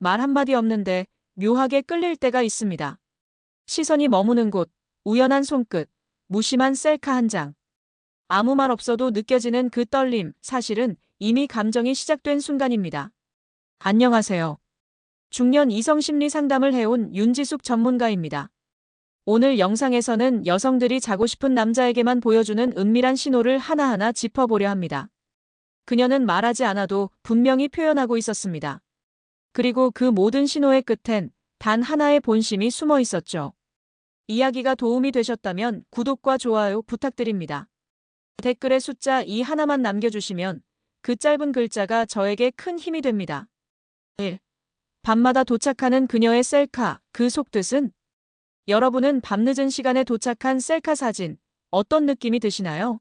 말 한마디 없는데 묘하게 끌릴 때가 있습니다. 시선이 머무는 곳, 우연한 손끝, 무심한 셀카 한 장. 아무 말 없어도 느껴지는 그 떨림, 사실은 이미 감정이 시작된 순간입니다. 안녕하세요. 중년 이성 심리 상담을 해온 윤지숙 전문가입니다. 오늘 영상에서는 여성들이 자고 싶은 남자에게만 보여주는 은밀한 신호를 하나하나 짚어보려 합니다. 그녀는 말하지 않아도 분명히 표현하고 있었습니다. 그리고 그 모든 신호의 끝엔 단 하나의 본심이 숨어 있었죠. 이야기가 도움이 되셨다면 구독과 좋아요 부탁드립니다. 댓글에 숫자 2 하나만 남겨주시면 그 짧은 글자가 저에게 큰 힘이 됩니다. 1. 밤마다 도착하는 그녀의 셀카, 그 속뜻은? 여러분은 밤늦은 시간에 도착한 셀카 사진, 어떤 느낌이 드시나요?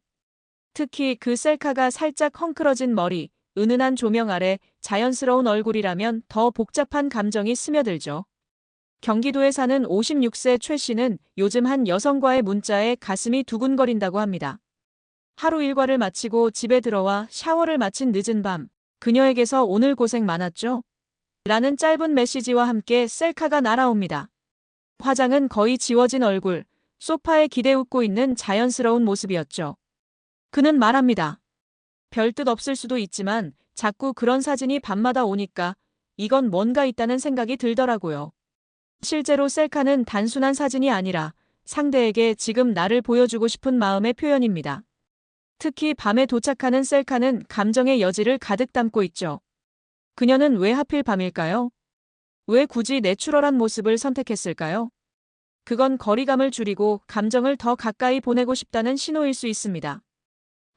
특히 그 셀카가 살짝 헝클어진 머리, 은은한 조명 아래 자연스러운 얼굴이라면 더 복잡한 감정이 스며들죠. 경기도에 사는 56세 최 씨는 요즘 한 여성과의 문자에 가슴이 두근거린다고 합니다. 하루 일과를 마치고 집에 들어와 샤워를 마친 늦은 밤, 그녀에게서 오늘 고생 많았죠? 라는 짧은 메시지와 함께 셀카가 날아옵니다. 화장은 거의 지워진 얼굴, 소파에 기대 웃고 있는 자연스러운 모습이었죠. 그는 말합니다. 별뜻 없을 수도 있지만 자꾸 그런 사진이 밤마다 오니까 이건 뭔가 있다는 생각이 들더라고요. 실제로 셀카는 단순한 사진이 아니라 상대에게 지금 나를 보여주고 싶은 마음의 표현입니다. 특히 밤에 도착하는 셀카는 감정의 여지를 가득 담고 있죠. 그녀는 왜 하필 밤일까요? 왜 굳이 내추럴한 모습을 선택했을까요? 그건 거리감을 줄이고 감정을 더 가까이 보내고 싶다는 신호일 수 있습니다.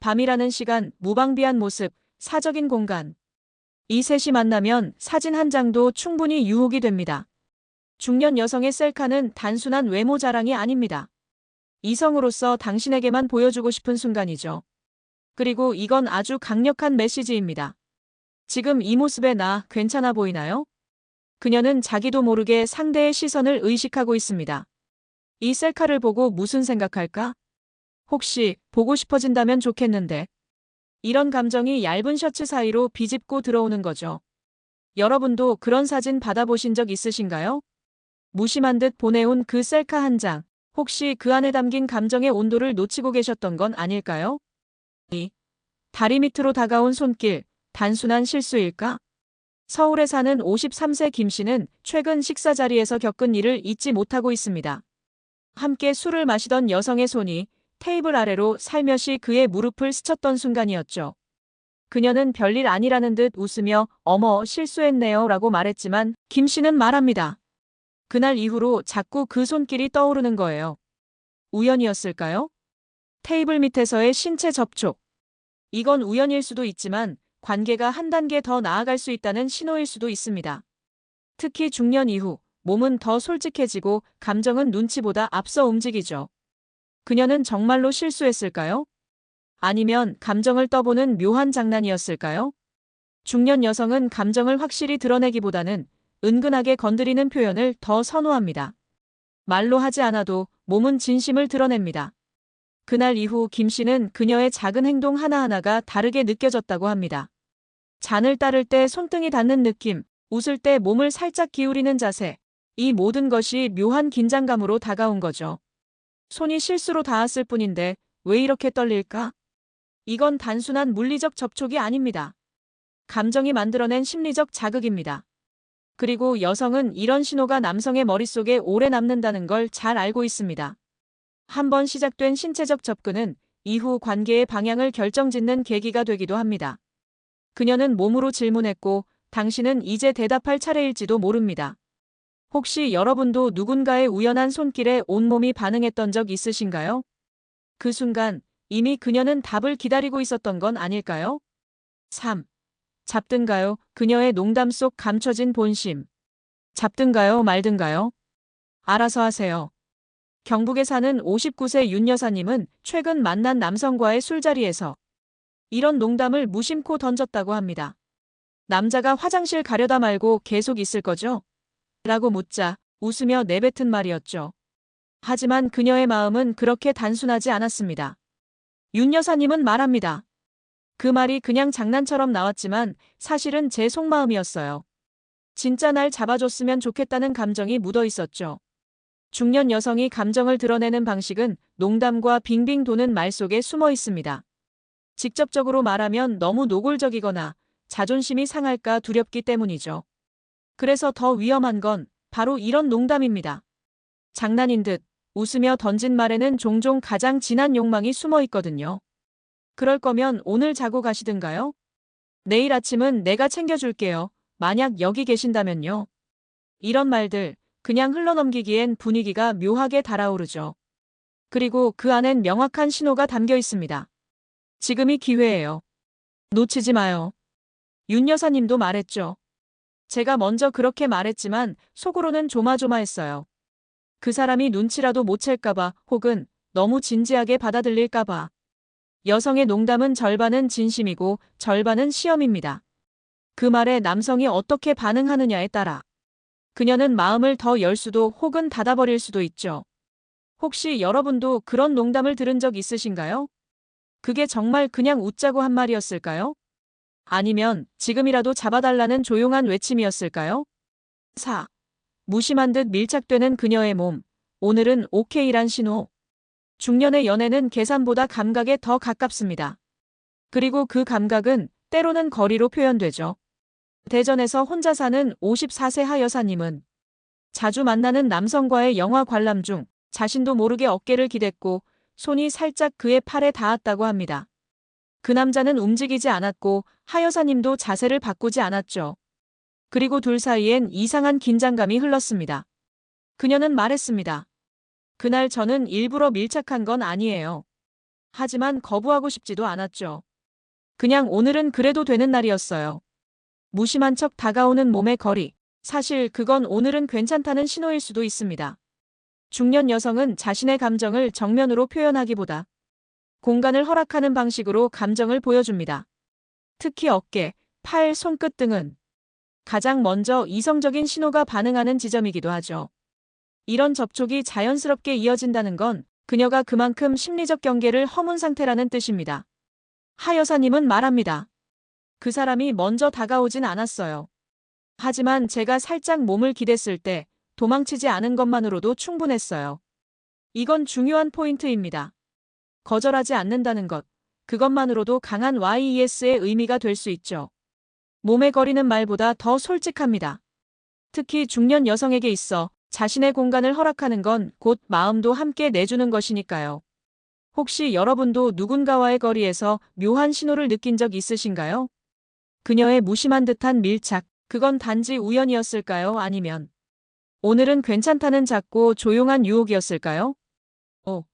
밤이라는 시간, 무방비한 모습, 사적인 공간. 이 셋이 만나면 사진 한 장도 충분히 유혹이 됩니다. 중년 여성의 셀카는 단순한 외모 자랑이 아닙니다. 이성으로서 당신에게만 보여주고 싶은 순간이죠. 그리고 이건 아주 강력한 메시지입니다. 지금 이 모습에 나 괜찮아 보이나요? 그녀는 자기도 모르게 상대의 시선을 의식하고 있습니다. 이 셀카를 보고 무슨 생각할까? 혹시 보고 싶어진다면 좋겠는데. 이런 감정이 얇은 셔츠 사이로 비집고 들어오는 거죠. 여러분도 그런 사진 받아보신 적 있으신가요? 무심한 듯 보내온 그 셀카 한 장, 혹시 그 안에 담긴 감정의 온도를 놓치고 계셨던 건 아닐까요? 2. 다리 밑으로 다가온 손길, 단순한 실수일까? 서울에 사는 53세 김 씨는 최근 식사 자리에서 겪은 일을 잊지 못하고 있습니다. 함께 술을 마시던 여성의 손이 테이블 아래로 살며시 그의 무릎을 스쳤던 순간이었죠. 그녀는 별일 아니라는 듯 웃으며 어머 실수했네요 라고 말했지만 김 씨는 말합니다. 그날 이후로 자꾸 그 손길이 떠오르는 거예요. 우연이었을까요? 테이블 밑에서의 신체 접촉. 이건 우연일 수도 있지만 관계가 한 단계 더 나아갈 수 있다는 신호일 수도 있습니다. 특히 중년 이후 몸은 더 솔직해지고 감정은 눈치보다 앞서 움직이죠. 그녀는 정말로 실수했을까요? 아니면 감정을 떠보는 묘한 장난이었을까요? 중년 여성은 감정을 확실히 드러내기보다는 은근하게 건드리는 표현을 더 선호합니다. 말로 하지 않아도 몸은 진심을 드러냅니다. 그날 이후 김 씨는 그녀의 작은 행동 하나하나가 다르게 느껴졌다고 합니다. 잔을 따를 때 손등이 닿는 느낌, 웃을 때 몸을 살짝 기울이는 자세, 이 모든 것이 묘한 긴장감으로 다가온 거죠. 손이 실수로 닿았을 뿐인데 왜 이렇게 떨릴까? 이건 단순한 물리적 접촉이 아닙니다. 감정이 만들어낸 심리적 자극입니다. 그리고 여성은 이런 신호가 남성의 머릿속에 오래 남는다는 걸 잘 알고 있습니다. 한번 시작된 신체적 접근은 이후 관계의 방향을 결정짓는 계기가 되기도 합니다. 그녀는 몸으로 질문했고 당신은 이제 대답할 차례일지도 모릅니다. 혹시 여러분도 누군가의 우연한 손길에 온몸이 반응했던 적 있으신가요? 그 순간 이미 그녀는 답을 기다리고 있었던 건 아닐까요? 3. 잡든가요? 그녀의 농담 속 감춰진 본심. 잡든가요, 말든가요? 알아서 하세요. 경북에 사는 59세 윤 여사님은 최근 만난 남성과의 술자리에서 이런 농담을 무심코 던졌다고 합니다. 남자가 화장실 가려다 말고 계속 있을 거죠? 라고 묻자 웃으며 내뱉은 말이었죠. 하지만 그녀의 마음은 그렇게 단순하지 않았습니다. 윤 여사님은 말합니다. 그 말이 그냥 장난처럼 나왔지만 사실은 제 속마음이었어요. 진짜 날 잡아줬으면 좋겠다는 감정이 묻어 있었죠. 중년 여성이 감정을 드러내는 방식은 농담과 빙빙 도는 말 속에 숨어 있습니다. 직접적으로 말하면 너무 노골적이거나 자존심이 상할까 두렵기 때문이죠. 그래서 더 위험한 건 바로 이런 농담입니다. 장난인 듯 웃으며 던진 말에는 종종 가장 진한 욕망이 숨어 있거든요. 그럴 거면 오늘 자고 가시든가요? 내일 아침은 내가 챙겨줄게요. 만약 여기 계신다면요. 이런 말들 그냥 흘러넘기기엔 분위기가 묘하게 달아오르죠. 그리고 그 안엔 명확한 신호가 담겨 있습니다. 지금이 기회예요. 놓치지 마요. 윤 여사님도 말했죠. 제가 먼저 그렇게 말했지만 속으로는 조마조마했어요. 그 사람이 눈치라도 못 챌까봐 혹은 너무 진지하게 받아들일까봐. 여성의 농담은 절반은 진심이고 절반은 시험입니다. 그 말에 남성이 어떻게 반응하느냐에 따라 그녀는 마음을 더 열 수도 혹은 닫아버릴 수도 있죠. 혹시 여러분도 그런 농담을 들은 적 있으신가요? 그게 정말 그냥 웃자고 한 말이었을까요? 아니면 지금이라도 잡아달라는 조용한 외침이었을까요? 4. 무심한 듯 밀착되는 그녀의 몸. 오늘은 오케이란 신호. 중년의 연애는 계산보다 감각에 더 가깝습니다. 그리고 그 감각은 때로는 거리로 표현되죠. 대전에서 혼자 사는 54세 하 여사님은 자주 만나는 남성과의 영화 관람 중 자신도 모르게 어깨를 기댔고 손이 살짝 그의 팔에 닿았다고 합니다. 그 남자는 움직이지 않았고 하 여사님도 자세를 바꾸지 않았죠. 그리고 둘 사이엔 이상한 긴장감이 흘렀습니다. 그녀는 말했습니다. 그날 저는 일부러 밀착한 건 아니에요. 하지만 거부하고 싶지도 않았죠. 그냥 오늘은 그래도 되는 날이었어요. 무심한 척 다가오는 몸의 거리. 사실 그건 오늘은 괜찮다는 신호일 수도 있습니다. 중년 여성은 자신의 감정을 정면으로 표현하기보다 공간을 허락하는 방식으로 감정을 보여줍니다. 특히 어깨, 팔, 손끝 등은 가장 먼저 이성적인 신호가 반응하는 지점이기도 하죠. 이런 접촉이 자연스럽게 이어진다는 건 그녀가 그만큼 심리적 경계를 허문 상태라는 뜻입니다. 하 여사님은 말합니다. 그 사람이 먼저 다가오진 않았어요. 하지만 제가 살짝 몸을 기댔을 때 도망치지 않은 것만으로도 충분했어요. 이건 중요한 포인트입니다. 거절하지 않는다는 것, 그것만으로도 강한 YES의 의미가 될 수 있죠. 몸에 거리는 말보다 더 솔직합니다. 특히 중년 여성에게 있어 자신의 공간을 허락하는 건 곧 마음도 함께 내주는 것이니까요. 혹시 여러분도 누군가와의 거리에서 묘한 신호를 느낀 적 있으신가요? 그녀의 무심한 듯한 밀착, 그건 단지 우연이었을까요? 아니면 오늘은 괜찮다는 작고 조용한 유혹이었을까요? 5.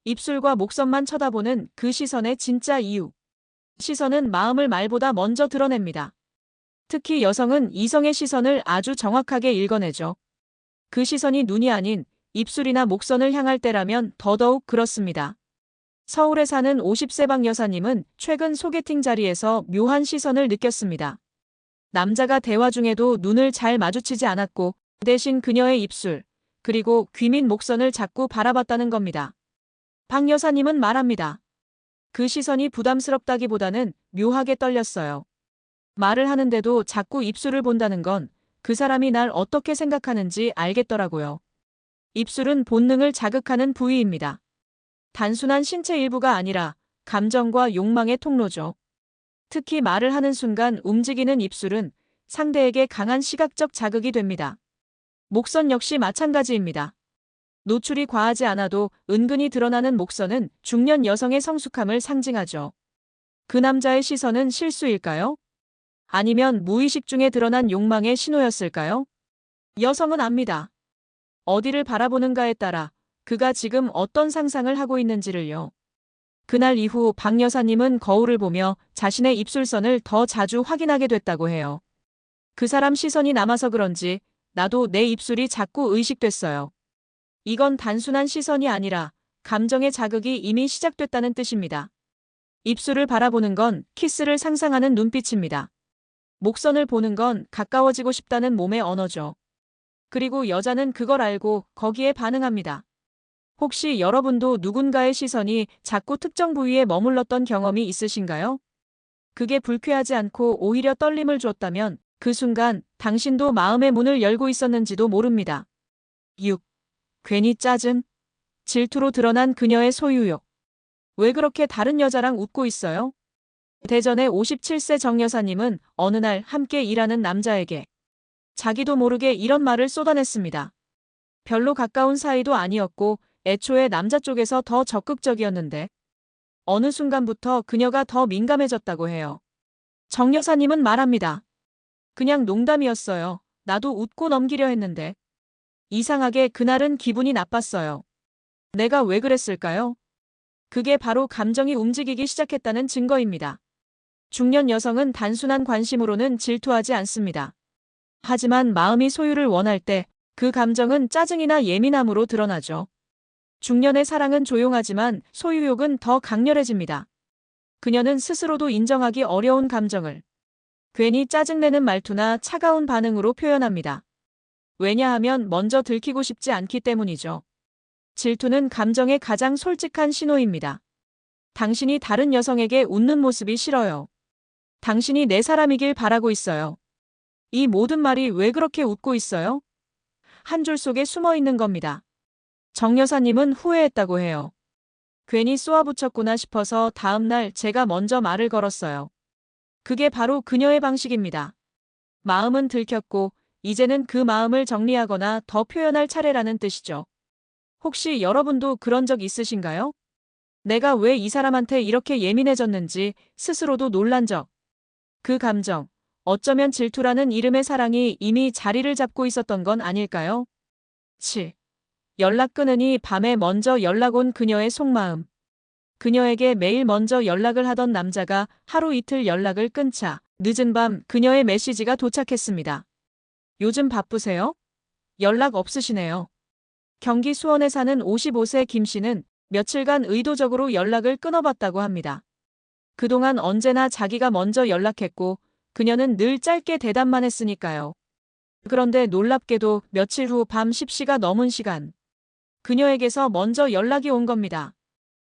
입술과 목선만 쳐다보는 그 시선의 진짜 이유. 시선은 마음을 말보다 먼저 드러냅니다. 특히 여성은 이성의 시선을 아주 정확하게 읽어내죠. 그 시선이 눈이 아닌 입술이나 목선을 향할 때라면 더더욱 그렇습니다. 서울에 사는 50세 박 여사님은 최근 소개팅 자리에서 묘한 시선을 느꼈습니다. 남자가 대화 중에도 눈을 잘 마주치지 않았고 대신 그녀의 입술, 그리고 귀 및 목선을 자꾸 바라봤다는 겁니다. 박 여사님은 말합니다. 그 시선이 부담스럽다기보다는 묘하게 떨렸어요. 말을 하는데도 자꾸 입술을 본다는 건 그 사람이 날 어떻게 생각하는지 알겠더라고요. 입술은 본능을 자극하는 부위입니다. 단순한 신체 일부가 아니라 감정과 욕망의 통로죠. 특히 말을 하는 순간 움직이는 입술은 상대에게 강한 시각적 자극이 됩니다. 목선 역시 마찬가지입니다. 노출이 과하지 않아도 은근히 드러나는 목선은 중년 여성의 성숙함을 상징하죠. 그 남자의 시선은 실수일까요? 아니면 무의식 중에 드러난 욕망의 신호였을까요? 여성은 압니다. 어디를 바라보는가에 따라 그가 지금 어떤 상상을 하고 있는지를요. 그날 이후 박 여사님은 거울을 보며 자신의 입술선을 더 자주 확인하게 됐다고 해요. 그 사람 시선이 남아서 그런지 나도 내 입술이 자꾸 의식됐어요. 이건 단순한 시선이 아니라 감정의 자극이 이미 시작됐다는 뜻입니다. 입술을 바라보는 건 키스를 상상하는 눈빛입니다. 목선을 보는 건 가까워지고 싶다는 몸의 언어죠. 그리고 여자는 그걸 알고 거기에 반응합니다. 혹시 여러분도 누군가의 시선이 자꾸 특정 부위에 머물렀던 경험이 있으신가요? 그게 불쾌하지 않고 오히려 떨림을 줬다면 그 순간 당신도 마음의 문을 열고 있었는지도 모릅니다. 6. 괜히 짜증. 질투로 드러난 그녀의 소유욕. 왜 그렇게 다른 여자랑 웃고 있어요? 대전의 57세 정 여사님은 어느 날 함께 일하는 남자에게 자기도 모르게 이런 말을 쏟아냈습니다. 별로 가까운 사이도 아니었고 애초에 남자 쪽에서 더 적극적이었는데 어느 순간부터 그녀가 더 민감해졌다고 해요. 정 여사님은 말합니다. 그냥 농담이었어요. 나도 웃고 넘기려 했는데. 이상하게 그날은 기분이 나빴어요. 내가 왜 그랬을까요? 그게 바로 감정이 움직이기 시작했다는 증거입니다. 중년 여성은 단순한 관심으로는 질투하지 않습니다. 하지만 마음이 소유를 원할 때 그 감정은 짜증이나 예민함으로 드러나죠. 중년의 사랑은 조용하지만 소유욕은 더 강렬해집니다. 그녀는 스스로도 인정하기 어려운 감정을 괜히 짜증내는 말투나 차가운 반응으로 표현합니다. 왜냐하면 먼저 들키고 싶지 않기 때문이죠. 질투는 감정의 가장 솔직한 신호입니다. 당신이 다른 여성에게 웃는 모습이 싫어요. 당신이 내 사람이길 바라고 있어요. 이 모든 말이 왜 그렇게 웃고 있어요? 한 줄 속에 숨어 있는 겁니다. 정 여사님은 후회했다고 해요. 괜히 쏘아붙였구나 싶어서 다음날 제가 먼저 말을 걸었어요. 그게 바로 그녀의 방식입니다. 마음은 들켰고 이제는 그 마음을 정리하거나 더 표현할 차례라는 뜻이죠. 혹시 여러분도 그런 적 있으신가요? 내가 왜 이 사람한테 이렇게 예민해졌는지 스스로도 놀란 적. 그 감정, 어쩌면 질투라는 이름의 사랑이 이미 자리를 잡고 있었던 건 아닐까요? 7. 연락 끊으니 밤에 먼저 연락 온 그녀의 속마음. 그녀에게 매일 먼저 연락을 하던 남자가 하루 이틀 연락을 끊자 늦은 밤 그녀의 메시지가 도착했습니다. 요즘 바쁘세요? 연락 없으시네요. 경기 수원에 사는 55세 김 씨는 며칠간 의도적으로 연락을 끊어봤다고 합니다. 그동안 언제나 자기가 먼저 연락했고 그녀는 늘 짧게 대답만 했으니까요. 그런데 놀랍게도 며칠 후 밤 10시가 넘은 시간. 그녀에게서 먼저 연락이 온 겁니다.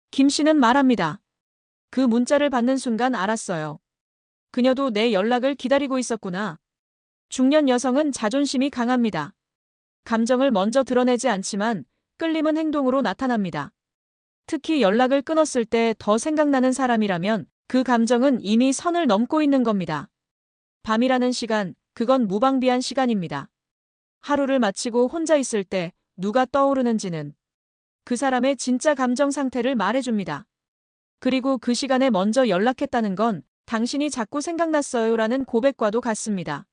김 씨는 말합니다. 그 문자를 받는 순간 알았어요. 그녀도 내 연락을 기다리고 있었구나. 중년 여성은 자존심이 강합니다. 감정을 먼저 드러내지 않지만 끌림은 행동으로 나타납니다. 특히 연락을 끊었을 때 더 생각나는 사람이라면 그 감정은 이미 선을 넘고 있는 겁니다. 밤이라는 시간, 그건 무방비한 시간입니다. 하루를 마치고 혼자 있을 때 누가 떠오르는지는 그 사람의 진짜 감정 상태를 말해줍니다. 그리고 그 시간에 먼저 연락했다는 건 당신이 자꾸 생각났어요라는 고백과도 같습니다.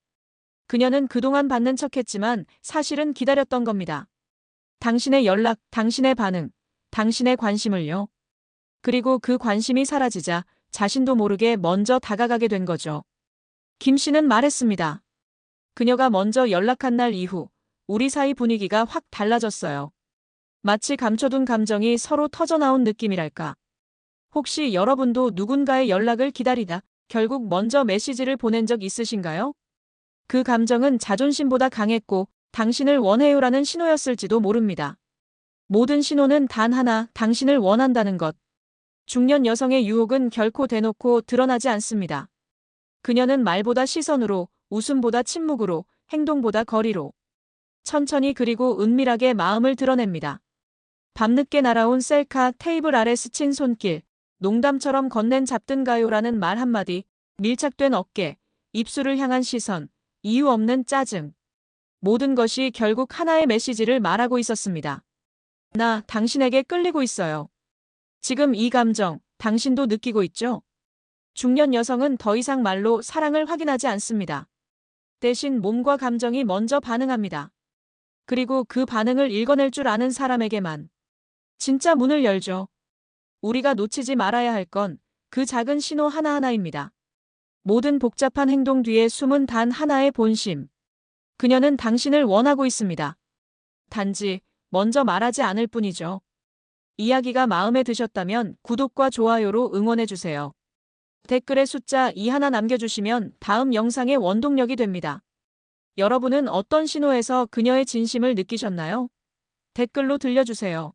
그녀는 그동안 받는 척했지만 사실은 기다렸던 겁니다. 당신의 연락, 당신의 반응, 당신의 관심을요. 그리고 그 관심이 사라지자 자신도 모르게 먼저 다가가게 된 거죠. 김 씨는 말했습니다. 그녀가 먼저 연락한 날 이후 우리 사이 분위기가 확 달라졌어요. 마치 감춰둔 감정이 서로 터져나온 느낌이랄까. 혹시 여러분도 누군가의 연락을 기다리다 결국 먼저 메시지를 보낸 적 있으신가요? 그 감정은 자존심보다 강했고 당신을 원해요라는 신호였을지도 모릅니다. 모든 신호는 단 하나, 당신을 원한다는 것. 중년 여성의 유혹은 결코 대놓고 드러나지 않습니다. 그녀는 말보다 시선으로, 웃음보다 침묵으로, 행동보다 거리로 천천히 그리고 은밀하게 마음을 드러냅니다. 밤늦게 날아온 셀카, 테이블 아래 스친 손길, 농담처럼 건넨 잡든가요라는 말 한마디, 밀착된 어깨, 입술을 향한 시선, 이유 없는 짜증. 모든 것이 결국 하나의 메시지를 말하고 있었습니다. 나 당신에게 끌리고 있어요. 지금 이 감정, 당신도 느끼고 있죠? 중년 여성은 더 이상 말로 사랑을 확인하지 않습니다. 대신 몸과 감정이 먼저 반응합니다. 그리고 그 반응을 읽어낼 줄 아는 사람에게만 진짜 문을 열죠. 우리가 놓치지 말아야 할 건 그 작은 신호 하나하나입니다. 모든 복잡한 행동 뒤에 숨은 단 하나의 본심. 그녀는 당신을 원하고 있습니다. 단지 먼저 말하지 않을 뿐이죠. 이야기가 마음에 드셨다면 구독과 좋아요로 응원해주세요. 댓글에 숫자 2 하나 남겨주시면 다음 영상의 원동력이 됩니다. 여러분은 어떤 신호에서 그녀의 진심을 느끼셨나요? 댓글로 들려주세요.